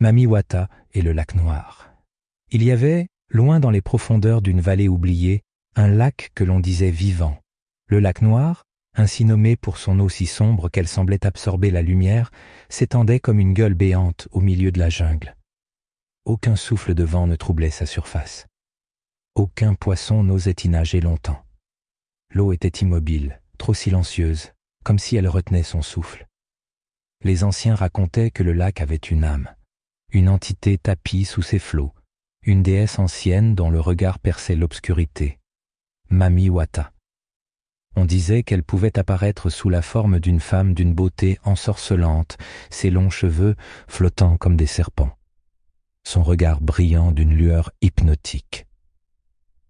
Mamiwata et le lac Noir. Il y avait, loin dans les profondeurs d'une vallée oubliée, un lac que l'on disait vivant. Le lac Noir, ainsi nommé pour son eau si sombre qu'elle semblait absorber la lumière, s'étendait comme une gueule béante au milieu de la jungle. Aucun souffle de vent ne troublait sa surface. Aucun poisson n'osait y nager longtemps. L'eau était immobile, trop silencieuse, comme si elle retenait son souffle. Les anciens racontaient que le lac avait une âme, une entité tapie sous ses flots, une déesse ancienne dont le regard perçait l'obscurité, Mamiwata. On disait qu'elle pouvait apparaître sous la forme d'une femme d'une beauté ensorcelante, ses longs cheveux flottant comme des serpents, son regard brillant d'une lueur hypnotique.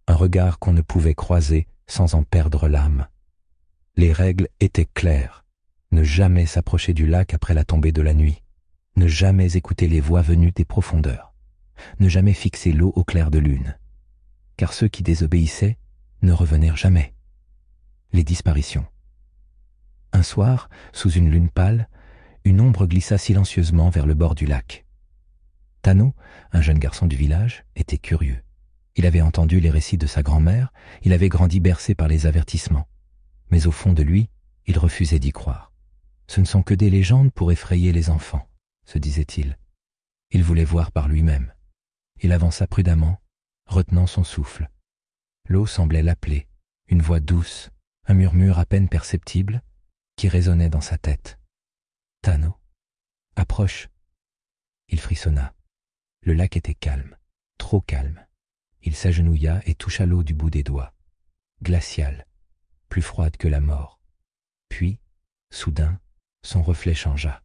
Un regard qu'on ne pouvait croiser sans en perdre l'âme. Les règles étaient claires. Ne jamais s'approcher du lac après la tombée de la nuit. Ne jamais écouter les voix venues des profondeurs. Ne jamais fixer l'eau au clair de lune. Car ceux qui désobéissaient ne revenirent jamais. Les disparitions. Un soir, sous une lune pâle, une ombre glissa silencieusement vers le bord du lac. Tano, un jeune garçon du village, était curieux. Il avait entendu les récits de sa grand-mère, il avait grandi bercé par les avertissements. Mais au fond de lui, il refusait d'y croire. Ce ne sont que des légendes pour effrayer les enfants, se disait-il. Il voulait voir par lui-même. Il avança prudemment, retenant son souffle. L'eau semblait l'appeler, une voix douce, un murmure à peine perceptible, qui résonnait dans sa tête. « Tano, approche !» Il frissonna. Le lac était calme, trop calme. Il s'agenouilla et toucha l'eau du bout des doigts. Glaciale, plus froide que la mort. Puis, soudain, son reflet changea.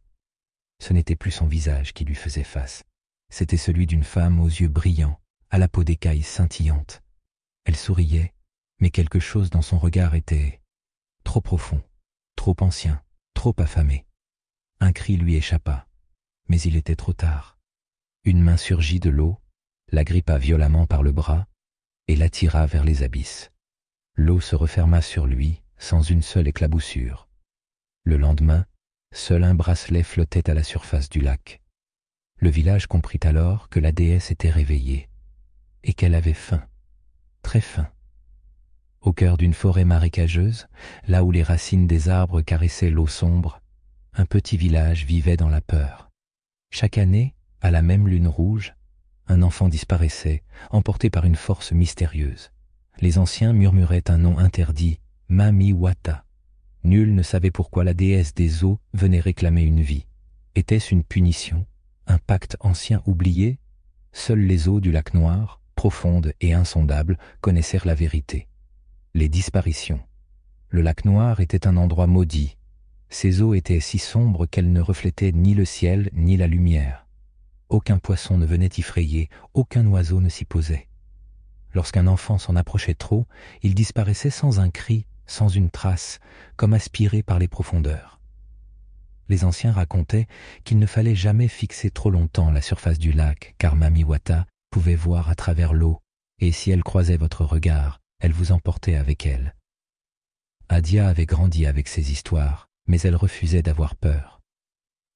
Ce n'était plus son visage qui lui faisait face. C'était celui d'une femme aux yeux brillants, à la peau d'écaille scintillante. Elle souriait, mais quelque chose dans son regard était trop profond, trop ancien, trop affamé. Un cri lui échappa, mais il était trop tard. Une main surgit de l'eau, l'agrippa violemment par le bras et l'attira vers les abysses. L'eau se referma sur lui sans une seule éclaboussure. Le lendemain, seul un bracelet flottait à la surface du lac. Le village comprit alors que la déesse était réveillée et qu'elle avait faim, très faim. Au cœur d'une forêt marécageuse, là où les racines des arbres caressaient l'eau sombre, un petit village vivait dans la peur. Chaque année, à la même lune rouge, un enfant disparaissait, emporté par une force mystérieuse. Les anciens murmuraient un nom interdit, Mamiwata. Nul ne savait pourquoi la déesse des eaux venait réclamer une vie. Était-ce une punition, un pacte ancien oublié? Seules les eaux du lac Noir, profondes et insondables, connaissèrent la vérité. Les disparitions. Le lac Noir était un endroit maudit. Ses eaux étaient si sombres qu'elles ne reflétaient ni le ciel ni la lumière. Aucun poisson ne venait y frayer, aucun oiseau ne s'y posait. Lorsqu'un enfant s'en approchait trop, il disparaissait sans un cri, sans une trace, comme aspiré par les profondeurs. Les anciens racontaient qu'il ne fallait jamais fixer trop longtemps la surface du lac, car Mamiwata pouvait voir à travers l'eau, et si elle croisait votre regard, elle vous emportait avec elle. Adia avait grandi avec ces histoires, mais elle refusait d'avoir peur.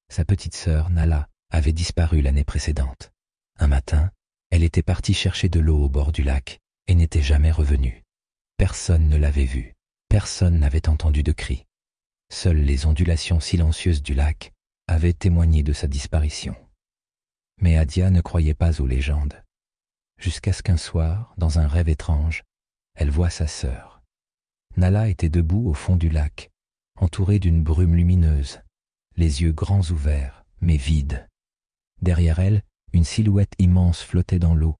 Sa petite sœur, Nala, avait disparu l'année précédente. Un matin, elle était partie chercher de l'eau au bord du lac et n'était jamais revenue. Personne ne l'avait vue, personne n'avait entendu de cri. Seules les ondulations silencieuses du lac avaient témoigné de sa disparition. Mais Adia ne croyait pas aux légendes. Jusqu'à ce qu'un soir, dans un rêve étrange, elle voit sa sœur. Nala était debout au fond du lac, entourée d'une brume lumineuse, les yeux grands ouverts, mais vides. Derrière elle, une silhouette immense flottait dans l'eau,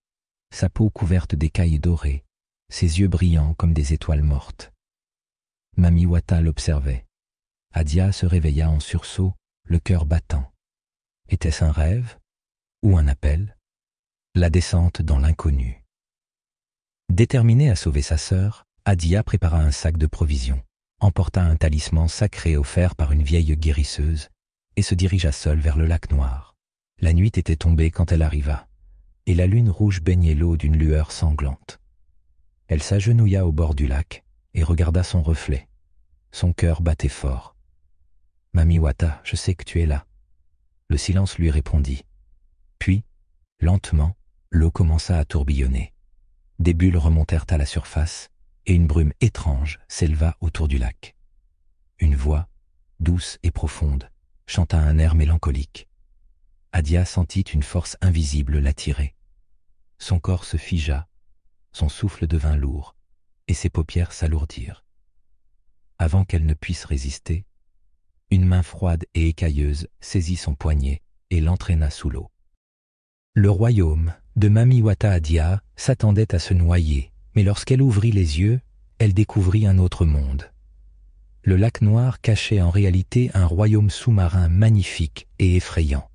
sa peau couverte d'écailles dorées, ses yeux brillants comme des étoiles mortes. Mamiwata l'observait. Adia se réveilla en sursaut, le cœur battant. Était-ce un rêve ou un appel? La descente dans l'inconnu. Déterminée à sauver sa sœur, Adia prépara un sac de provisions, emporta un talisman sacré offert par une vieille guérisseuse et se dirigea seule vers le lac Noir. La nuit était tombée quand elle arriva, et la lune rouge baignait l'eau d'une lueur sanglante. Elle s'agenouilla au bord du lac et regarda son reflet. Son cœur battait fort. « Mamiwata, je sais que tu es là. » Le silence lui répondit. Lentement, l'eau commença à tourbillonner. Des bulles remontèrent à la surface, et une brume étrange s'éleva autour du lac. Une voix, douce et profonde, chanta un air mélancolique. Adia sentit une force invisible l'attirer. Son corps se figea, son souffle devint lourd, et ses paupières s'alourdirent. Avant qu'elle ne puisse résister, une main froide et écailleuse saisit son poignet et l'entraîna sous l'eau. Le royaume de Mamiwata Adia s'attendait à se noyer, mais lorsqu'elle ouvrit les yeux, elle découvrit un autre monde. Le lac Noir cachait en réalité un royaume sous-marin magnifique et effrayant.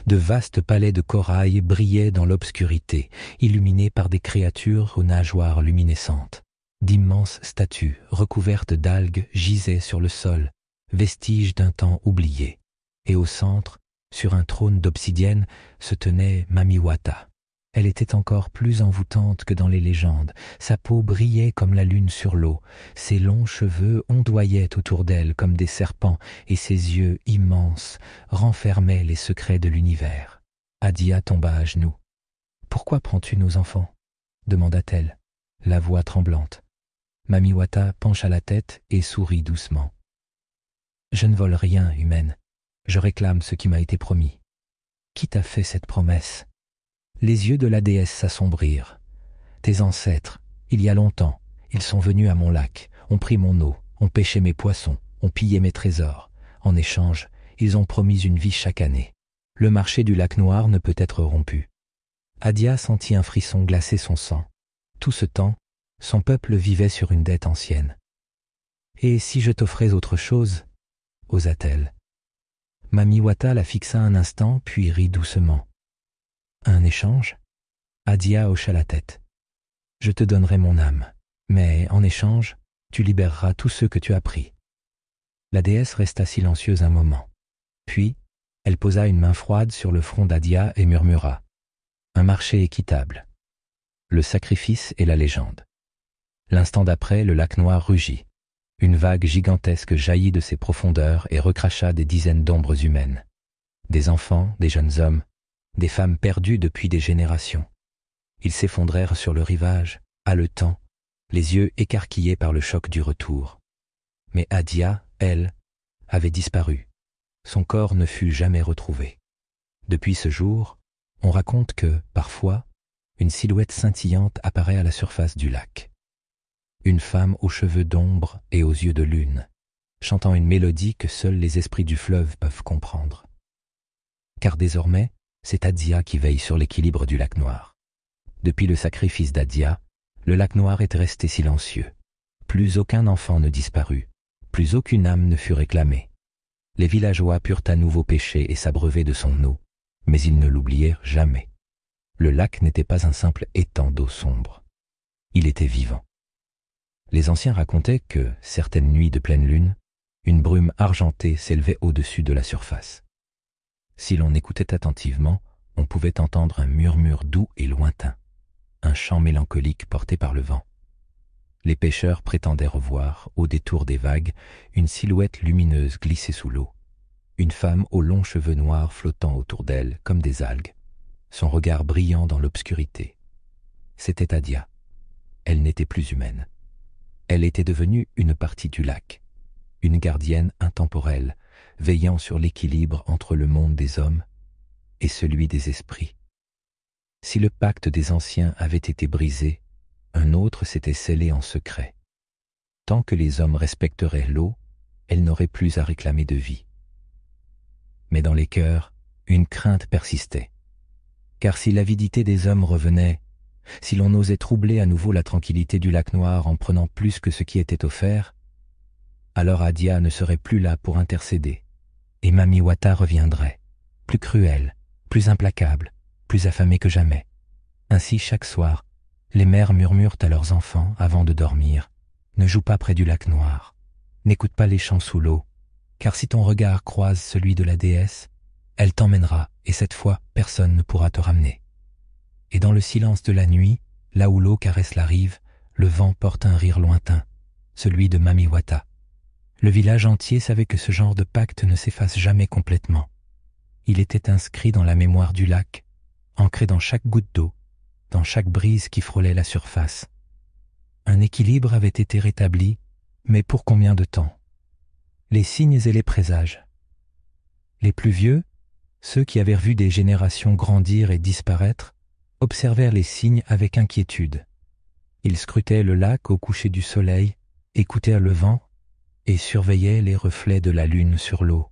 De vastes palais de corail brillaient dans l'obscurité, illuminés par des créatures aux nageoires luminescentes. D'immenses statues recouvertes d'algues gisaient sur le sol, vestiges d'un temps oublié. Et au centre, sur un trône d'obsidienne, se tenait Mamiwata. Elle était encore plus envoûtante que dans les légendes. Sa peau brillait comme la lune sur l'eau, ses longs cheveux ondoyaient autour d'elle comme des serpents, et ses yeux immenses renfermaient les secrets de l'univers. Adia tomba à genoux. « Pourquoi prends-tu nos enfants ?» demanda-t-elle, la voix tremblante. Mamiwata pencha la tête et sourit doucement. « Je ne vole rien, humaine. Je réclame ce qui m'a été promis. Qui t'a fait cette promesse ?» Les yeux de la déesse s'assombrirent. « Tes ancêtres, il y a longtemps, ils sont venus à mon lac, ont pris mon eau, ont pêché mes poissons, ont pillé mes trésors. En échange, ils ont promis une vie chaque année. Le marché du lac Noir ne peut être rompu. » Adia sentit un frisson glacer son sang. Tout ce temps, son peuple vivait sur une dette ancienne. « Et si je t'offrais autre chose ?» osa-t-elle. Mamiwata la fixa un instant, puis rit doucement. « Un échange ?» Adia hocha la tête. « Je te donnerai mon âme, mais en échange, tu libéreras tous ceux que tu as pris. » La déesse resta silencieuse un moment. Puis, elle posa une main froide sur le front d'Adia et murmura « Un marché équitable. Le sacrifice et la légende. » L'instant d'après, le lac Noir rugit. Une vague gigantesque jaillit de ses profondeurs et recracha des dizaines d'ombres humaines. Des enfants, des jeunes hommes, des femmes perdues depuis des générations. Ils s'effondrèrent sur le rivage, haletants, les yeux écarquillés par le choc du retour. Mais Adia, elle, avait disparu. Son corps ne fut jamais retrouvé. Depuis ce jour, on raconte que, parfois, une silhouette scintillante apparaît à la surface du lac. Une femme aux cheveux d'ombre et aux yeux de lune, chantant une mélodie que seuls les esprits du fleuve peuvent comprendre. Car désormais, c'est Adia qui veille sur l'équilibre du lac Noir. Depuis le sacrifice d'Adia, le lac Noir est resté silencieux. Plus aucun enfant ne disparut, plus aucune âme ne fut réclamée. Les villageois purent à nouveau pêcher et s'abreuver de son eau, mais ils ne l'oublièrent jamais. Le lac n'était pas un simple étang d'eau sombre. Il était vivant. Les anciens racontaient que, certaines nuits de pleine lune, une brume argentée s'élevait au-dessus de la surface. Si l'on écoutait attentivement, on pouvait entendre un murmure doux et lointain, un chant mélancolique porté par le vent. Les pêcheurs prétendaient revoir, au détour des vagues, une silhouette lumineuse glisser sous l'eau, une femme aux longs cheveux noirs flottant autour d'elle comme des algues, son regard brillant dans l'obscurité. C'était Adia. Elle n'était plus humaine. Elle était devenue une partie du lac, une gardienne intemporelle, veillant sur l'équilibre entre le monde des hommes et celui des esprits. Si le pacte des anciens avait été brisé, un autre s'était scellé en secret. Tant que les hommes respecteraient l'eau, elle n'aurait plus à réclamer de vie. Mais dans les cœurs, une crainte persistait. Car si l'avidité des hommes revenait, si l'on osait troubler à nouveau la tranquillité du lac Noir en prenant plus que ce qui était offert, alors Adia ne serait plus là pour intercéder, et Mamiwata reviendrait, plus cruelle, plus implacable, plus affamée que jamais. Ainsi, chaque soir, les mères murmurent à leurs enfants avant de dormir « Ne joue pas près du lac Noir, n'écoute pas les chants sous l'eau, car si ton regard croise celui de la déesse, elle t'emmènera, et cette fois, personne ne pourra te ramener. » Et dans le silence de la nuit, là où l'eau caresse la rive, le vent porte un rire lointain, celui de Mamiwata. Le village entier savait que ce genre de pacte ne s'efface jamais complètement. Il était inscrit dans la mémoire du lac, ancré dans chaque goutte d'eau, dans chaque brise qui frôlait la surface. Un équilibre avait été rétabli, mais pour combien de temps? Les signes et les présages. Les plus vieux, ceux qui avaient vu des générations grandir et disparaître, observèrent les signes avec inquiétude. Ils scrutaient le lac au coucher du soleil, écoutèrent le vent et surveillaient les reflets de la lune sur l'eau.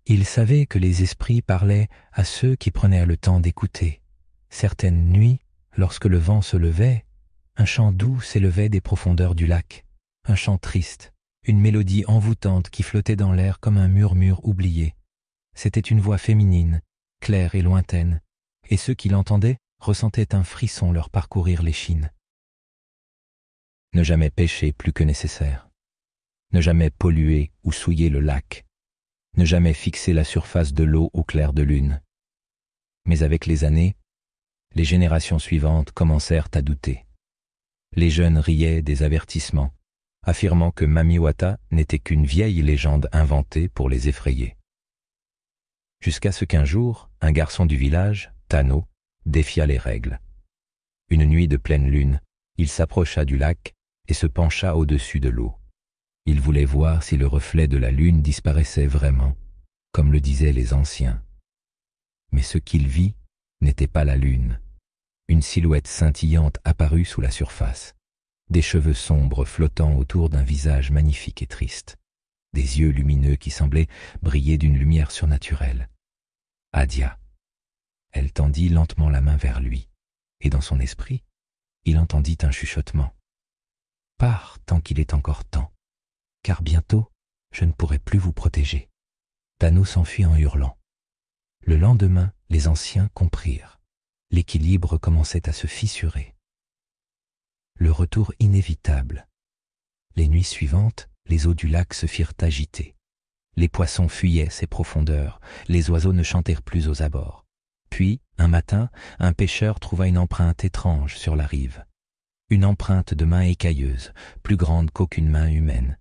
Ils savaient que les esprits parlaient à ceux qui prenaient le temps d'écouter. Certaines nuits, lorsque le vent se levait, un chant doux s'élevait des profondeurs du lac, un chant triste, une mélodie envoûtante qui flottait dans l'air comme un murmure oublié. C'était une voix féminine, claire et lointaine, et ceux qui l'entendaient ressentaient un frisson leur parcourir l'échine. Ne jamais pêcher plus que nécessaire, ne jamais polluer ou souiller le lac, ne jamais fixer la surface de l'eau au clair de lune. Mais avec les années, les générations suivantes commencèrent à douter. Les jeunes riaient des avertissements, affirmant que Mami Wata n'était qu'une vieille légende inventée pour les effrayer. Jusqu'à ce qu'un jour, un garçon du village, Tano, défia les règles. Une nuit de pleine lune, il s'approcha du lac et se pencha au-dessus de l'eau. Il voulait voir si le reflet de la lune disparaissait vraiment, comme le disaient les anciens. Mais ce qu'il vit n'était pas la lune. Une silhouette scintillante apparut sous la surface, des cheveux sombres flottant autour d'un visage magnifique et triste, des yeux lumineux qui semblaient briller d'une lumière surnaturelle. Adia. Elle tendit lentement la main vers lui, et dans son esprit, il entendit un chuchotement. « Pars tant qu'il est encore temps, car bientôt je ne pourrai plus vous protéger. » Tano s'enfuit en hurlant. Le lendemain, les anciens comprirent. L'équilibre commençait à se fissurer. Le retour inévitable. Les nuits suivantes, les eaux du lac se firent agiter. Les poissons fuyaient ces profondeurs, les oiseaux ne chantèrent plus aux abords. Puis, un matin, un pêcheur trouva une empreinte étrange sur la rive. Une empreinte de main écailleuse, plus grande qu'aucune main humaine.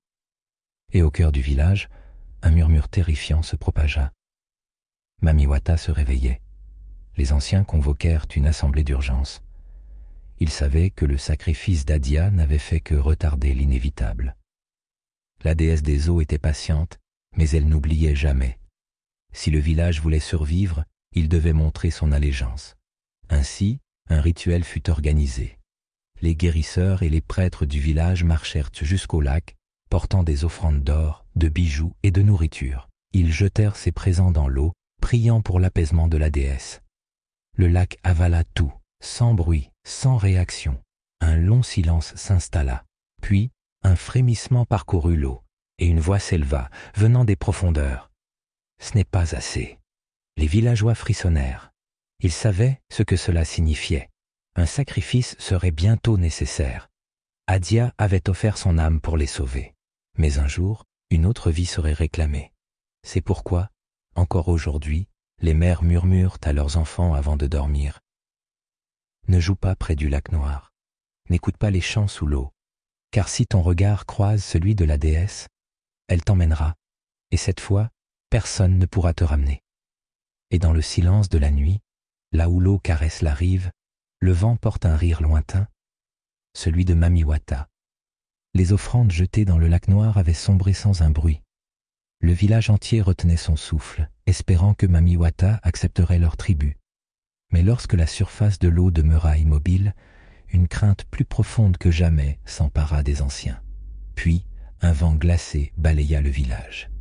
Et au cœur du village, un murmure terrifiant se propagea. Mami Wata se réveillait. Les anciens convoquèrent une assemblée d'urgence. Ils savaient que le sacrifice d'Adia n'avait fait que retarder l'inévitable. La déesse des eaux était patiente, mais elle n'oubliait jamais. Si le village voulait survivre, il devait montrer son allégeance. Ainsi, un rituel fut organisé. Les guérisseurs et les prêtres du village marchèrent jusqu'au lac, portant des offrandes d'or, de bijoux et de nourriture. Ils jetèrent ces présents dans l'eau, priant pour l'apaisement de la déesse. Le lac avala tout, sans bruit, sans réaction. Un long silence s'installa. Puis, un frémissement parcourut l'eau, et une voix s'éleva, venant des profondeurs. « Ce n'est pas assez. » Les villageois frissonnèrent. Ils savaient ce que cela signifiait. Un sacrifice serait bientôt nécessaire. Adia avait offert son âme pour les sauver. Mais un jour, une autre vie serait réclamée. C'est pourquoi, encore aujourd'hui, les mères murmurent à leurs enfants avant de dormir. Ne joue pas près du lac noir. N'écoute pas les chants sous l'eau. Car si ton regard croise celui de la déesse, elle t'emmènera, et cette fois, personne ne pourra te ramener. Et dans le silence de la nuit, là où l'eau caresse la rive, le vent porte un rire lointain, celui de Mami Wata. Les offrandes jetées dans le lac noir avaient sombré sans un bruit. Le village entier retenait son souffle, espérant que Mami Wata accepterait leur tribut. Mais lorsque la surface de l'eau demeura immobile, une crainte plus profonde que jamais s'empara des anciens. Puis, un vent glacé balaya le village.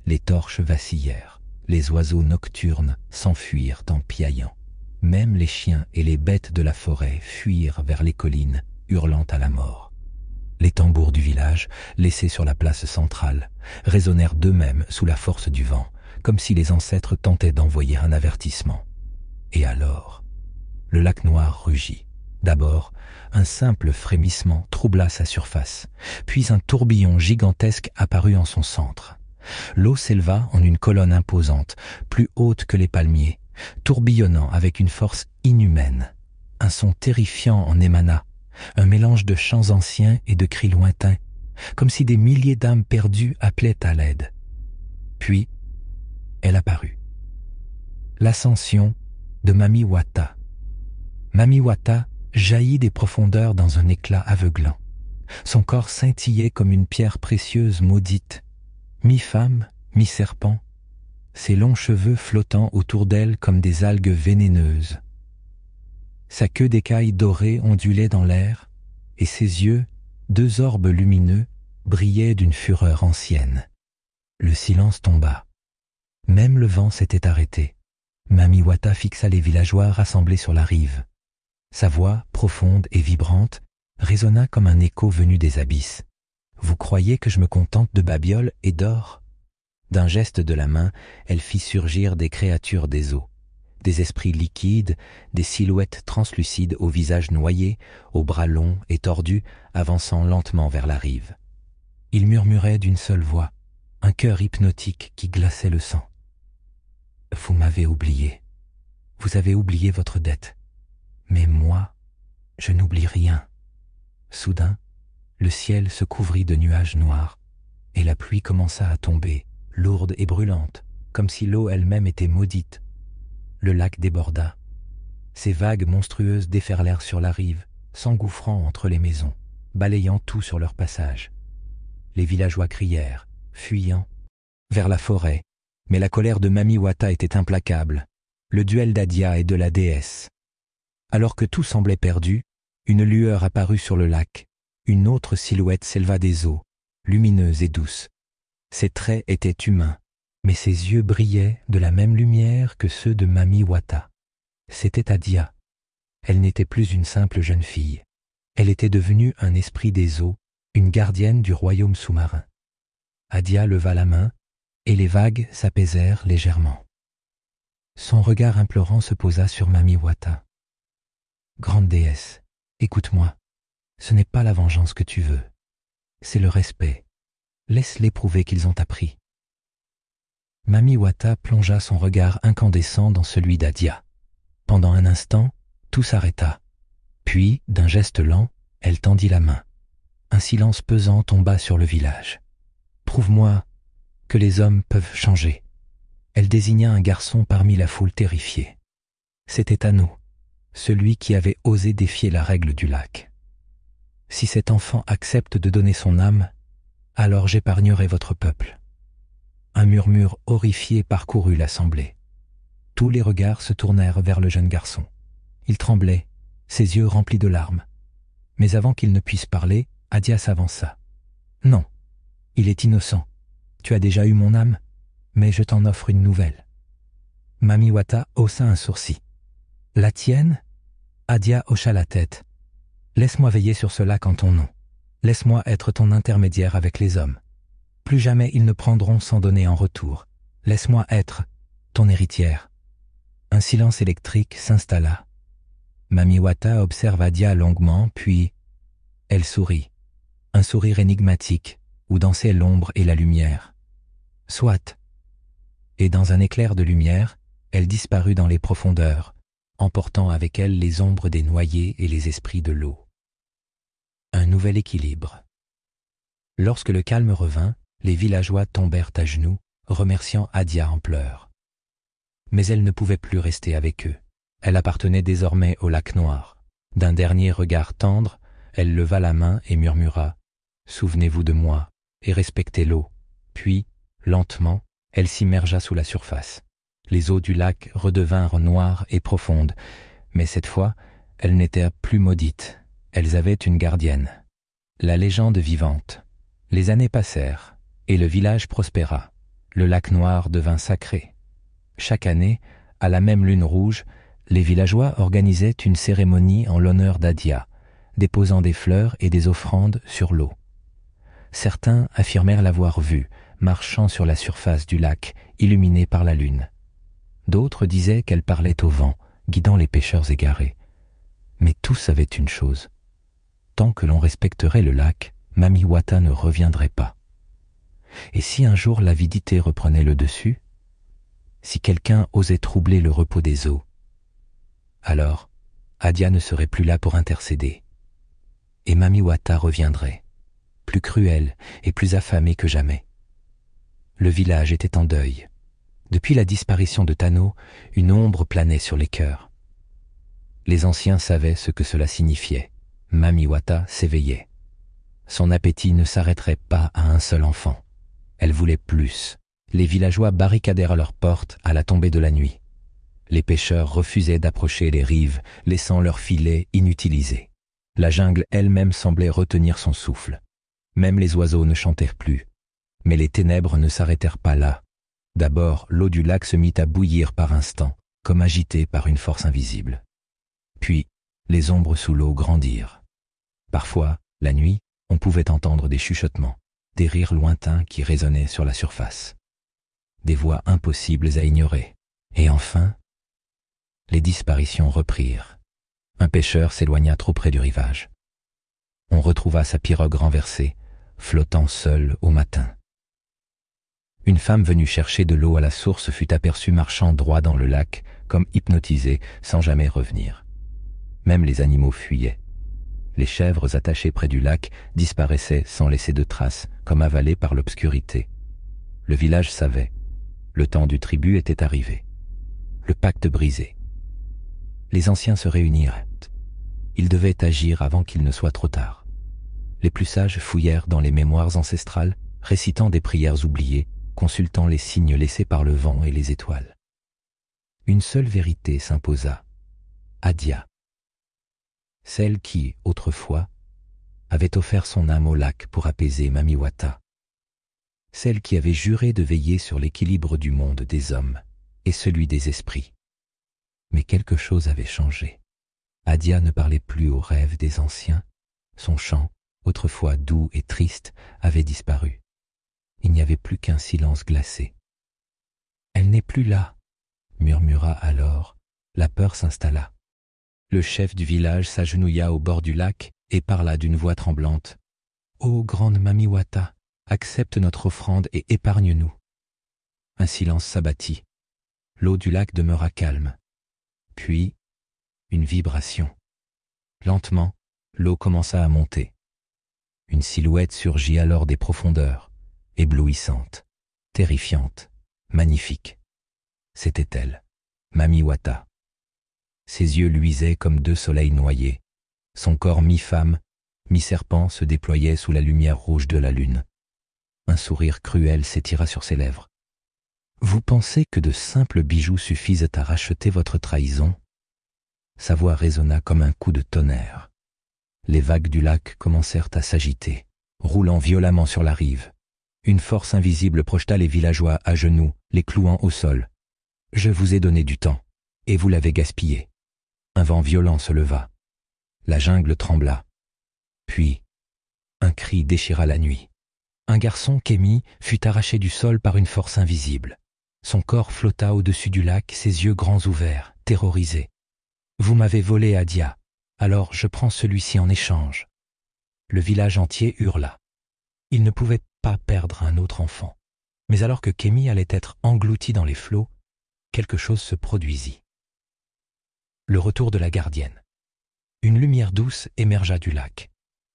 Les torches vacillèrent, les oiseaux nocturnes s'enfuirent en piaillant. Même les chiens et les bêtes de la forêt fuirent vers les collines, hurlant à la mort. Les tambours du village, laissés sur la place centrale, résonnèrent d'eux-mêmes sous la force du vent, comme si les ancêtres tentaient d'envoyer un avertissement. Et alors, le lac noir rugit. D'abord, un simple frémissement troubla sa surface, puis un tourbillon gigantesque apparut en son centre. L'eau s'éleva en une colonne imposante, plus haute que les palmiers, tourbillonnant avec une force inhumaine. Un son terrifiant en émana, un mélange de chants anciens et de cris lointains, comme si des milliers d'âmes perdues appelaient à l'aide. Puis, elle apparut. L'ascension de Mami Wata, Mami Wata jaillit des profondeurs dans un éclat aveuglant. Son corps scintillait comme une pierre précieuse maudite, mi-femme, mi-serpent, ses longs cheveux flottant autour d'elle comme des algues vénéneuses. Sa queue d'écaille dorée ondulait dans l'air, et ses yeux, deux orbes lumineux, brillaient d'une fureur ancienne. Le silence tomba. Même le vent s'était arrêté. Mami Wata fixa les villageois rassemblés sur la rive. Sa voix, profonde et vibrante, résonna comme un écho venu des abysses. « Vous croyez que je me contente de babioles et d'or ?» D'un geste de la main, elle fit surgir des créatures des eaux, des esprits liquides, des silhouettes translucides au visage noyé, aux bras longs et tordus, avançant lentement vers la rive. Ils murmuraient d'une seule voix, un cœur hypnotique qui glaçait le sang. « Vous m'avez oublié. Vous avez oublié votre dette. Mais moi, je n'oublie rien. » Soudain, le ciel se couvrit de nuages noirs, et la pluie commença à tomber, lourde et brûlante, comme si l'eau elle-même était maudite. Le lac déborda. Ces vagues monstrueuses déferlèrent sur la rive, s'engouffrant entre les maisons, balayant tout sur leur passage. Les villageois crièrent, fuyant, vers la forêt, mais la colère de Mami Wata était implacable, le duel d'Adia et de la déesse. Alors que tout semblait perdu, une lueur apparut sur le lac, une autre silhouette s'éleva des eaux, lumineuse et douce. Ses traits étaient humains, mais ses yeux brillaient de la même lumière que ceux de Mami Wata. C'était Adia. Elle n'était plus une simple jeune fille. Elle était devenue un esprit des eaux, une gardienne du royaume sous-marin. Adia leva la main, et les vagues s'apaisèrent légèrement. Son regard implorant se posa sur Mami Wata. « Grande déesse, écoute-moi. Ce n'est pas la vengeance que tu veux. C'est le respect. Laisse-les prouver qu'ils ont appris. » Mami Wata plongea son regard incandescent dans celui d'Adia. Pendant un instant, tout s'arrêta. Puis, d'un geste lent, elle tendit la main. Un silence pesant tomba sur le village. « Prouve-moi que les hommes peuvent changer. » Elle désigna un garçon parmi la foule terrifiée. C'était Tano, celui qui avait osé défier la règle du lac. « Si cet enfant accepte de donner son âme, alors j'épargnerai votre peuple. » Un murmure horrifié parcourut l'assemblée. Tous les regards se tournèrent vers le jeune garçon. Il tremblait, ses yeux remplis de larmes. Mais avant qu'il ne puisse parler, Adia s'avança. « Non, il est innocent. Tu as déjà eu mon âme, mais je t'en offre une nouvelle. » Mami Wata haussa un sourcil. « La tienne ?» Adia hocha la tête. « Laisse-moi veiller sur ce lac en ton nom. Laisse-moi être ton intermédiaire avec les hommes. Plus jamais ils ne prendront sans donner en retour. Laisse-moi être ton héritière. » Un silence électrique s'installa. Mami Wata observa Adia longuement, puis elle sourit. Un sourire énigmatique, où dansaient l'ombre et la lumière. « Soit. » Et dans un éclair de lumière, elle disparut dans les profondeurs, emportant avec elle les ombres des noyés et les esprits de l'eau. Un nouvel équilibre. Lorsque le calme revint, les villageois tombèrent à genoux, remerciant Adia en pleurs. Mais elle ne pouvait plus rester avec eux. Elle appartenait désormais au lac noir. D'un dernier regard tendre, elle leva la main et murmura « Souvenez-vous de moi et respectez l'eau. » Puis, lentement, elle s'immergea sous la surface. Les eaux du lac redevinrent noires et profondes, mais cette fois, elles n'étaient plus maudites. Elles avaient une gardienne. La légende vivante. Les années passèrent, et le village prospéra. Le lac noir devint sacré. Chaque année, à la même lune rouge, les villageois organisaient une cérémonie en l'honneur d'Adia, déposant des fleurs et des offrandes sur l'eau. Certains affirmèrent l'avoir vue, marchant sur la surface du lac, illuminée par la lune. D'autres disaient qu'elle parlait au vent, guidant les pêcheurs égarés. Mais tous savaient une chose. Tant que l'on respecterait le lac, Mami Wata ne reviendrait pas. Et si un jour l'avidité reprenait le dessus, si quelqu'un osait troubler le repos des eaux, alors Adia ne serait plus là pour intercéder. Et Mami Wata reviendrait, plus cruelle et plus affamée que jamais. Le village était en deuil. Depuis la disparition de Tano, une ombre planait sur les cœurs. Les Les anciens savaient ce que cela signifiait. Mamiwata s'éveillait. Son appétit ne s'arrêterait pas à un seul enfant. Elle voulait plus. Les villageois barricadèrent leurs portes à la tombée de la nuit. Les pêcheurs refusaient d'approcher les rives, laissant leurs filets inutilisés. La jungle elle-même semblait retenir son souffle. Même les oiseaux ne chantèrent plus. Mais les ténèbres ne s'arrêtèrent pas là. D'abord, l'eau du lac se mit à bouillir par instants, comme agitée par une force invisible. Puis, les ombres sous l'eau grandirent. Parfois, la nuit, on pouvait entendre des chuchotements, des rires lointains qui résonnaient sur la surface. Des voix impossibles à ignorer. Et enfin, les disparitions reprirent. Un pêcheur s'éloigna trop près du rivage. On retrouva sa pirogue renversée, flottant seule au matin. Une femme venue chercher de l'eau à la source fut aperçue marchant droit dans le lac, comme hypnotisée, sans jamais revenir. Même les animaux fuyaient. Les chèvres attachées près du lac disparaissaient sans laisser de traces, comme avalées par l'obscurité. Le village savait. Le temps du tribut était arrivé. Le pacte brisé. Les anciens se réunirent. Ils devaient agir avant qu'il ne soit trop tard. Les plus sages fouillèrent dans les mémoires ancestrales, récitant des prières oubliées, consultant les signes laissés par le vent et les étoiles. Une seule vérité s'imposa. Adia. Celle qui, autrefois, avait offert son âme au lac pour apaiser Mamiwata. Celle qui avait juré de veiller sur l'équilibre du monde des hommes et celui des esprits. Mais quelque chose avait changé. Adia ne parlait plus aux rêves des anciens. Son chant, autrefois doux et triste, avait disparu. Il n'y avait plus qu'un silence glacé. « Elle n'est plus là », murmura alors. La peur s'installa. Le chef du village s'agenouilla au bord du lac et parla d'une voix tremblante. « Ô grande Mamiwata, accepte notre offrande et épargne-nous. » Un silence s'abattit. L'eau du lac demeura calme. Puis, une vibration. Lentement, l'eau commença à monter. Une silhouette surgit alors des profondeurs, éblouissante, terrifiante, magnifique. C'était elle, Mamiwata. Ses yeux luisaient comme deux soleils noyés. Son corps mi-femme, mi-serpent se déployait sous la lumière rouge de la lune. Un sourire cruel s'étira sur ses lèvres. « Vous pensez que de simples bijoux suffisent à racheter votre trahison ?» Sa voix résonna comme un coup de tonnerre. Les vagues du lac commencèrent à s'agiter, roulant violemment sur la rive. Une force invisible projeta les villageois à genoux, les clouant au sol. « Je vous ai donné du temps, et vous l'avez gaspillé. » Un vent violent se leva. La jungle trembla. Puis, un cri déchira la nuit. Un garçon, Kémi, fut arraché du sol par une force invisible. Son corps flotta au-dessus du lac, ses yeux grands ouverts, terrorisés. « Vous m'avez volé Adia, alors je prends celui-ci en échange. » Le village entier hurla. Il ne pouvait pas perdre un autre enfant. Mais alors que Kémi allait être englouti dans les flots, quelque chose se produisit. Le retour de la gardienne. Une lumière douce émergea du lac.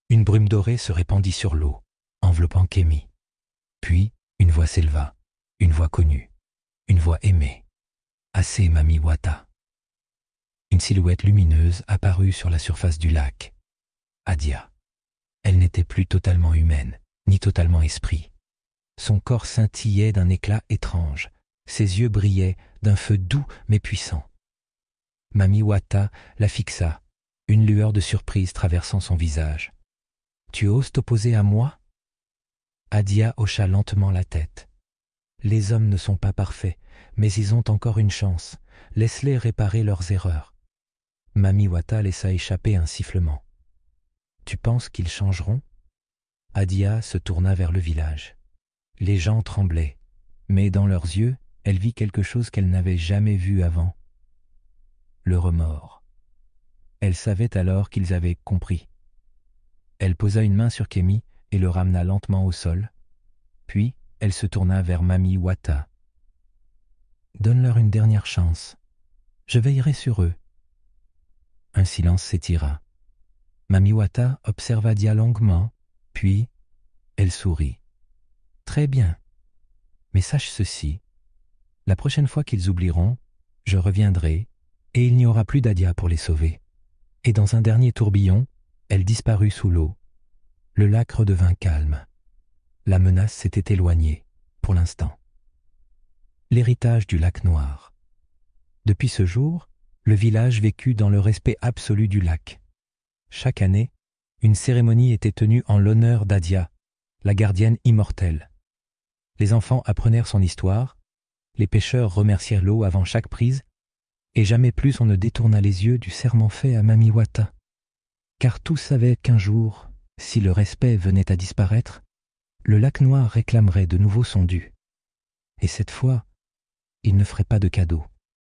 Une brume dorée se répandit sur l'eau, enveloppant Kémi. Puis, une voix s'éleva, une voix connue, une voix aimée. Assez Mamiwata. Une silhouette lumineuse apparut sur la surface du lac. Adia. Elle n'était plus totalement humaine, ni totalement esprit. Son corps scintillait d'un éclat étrange. Ses yeux brillaient d'un feu doux mais puissant. Mamiwata la fixa, une lueur de surprise traversant son visage. « Tu oses t'opposer à moi ?» Adia hocha lentement la tête. « Les hommes ne sont pas parfaits, mais ils ont encore une chance. Laisse-les réparer leurs erreurs. » Mamiwata laissa échapper un sifflement. « Tu penses qu'ils changeront ?» Adia se tourna vers le village. Les gens tremblaient, mais dans leurs yeux, elle vit quelque chose qu'elle n'avait jamais vu avant. Le remords. Elle savait alors qu'ils avaient compris. Elle posa une main sur Kémi et le ramena lentement au sol. Puis, elle se tourna vers Mamiwata. « Donne-leur une dernière chance. Je veillerai sur eux. » Un silence s'étira. Mamiwata observa Adia longuement, puis elle sourit. « Très bien. Mais sache ceci. La prochaine fois qu'ils oublieront, je reviendrai et il n'y aura plus d'Adia pour les sauver. et dans un dernier tourbillon, elle disparut sous l'eau. Le lac redevint calme. La menace s'était éloignée, pour l'instant. L'héritage du lac Noir. Depuis ce jour, le village vécut dans le respect absolu du lac. Chaque année, une cérémonie était tenue en l'honneur d'Adia, la gardienne immortelle. Les enfants apprenèrent son histoire, les pêcheurs remercièrent l'eau avant chaque prise, et jamais plus on ne détourna les yeux du serment fait à Mamiwata. Car tous savaient qu'un jour, si le respect venait à disparaître, le lac Noir réclamerait de nouveau son dû. Et cette fois, il ne ferait pas de cadeau.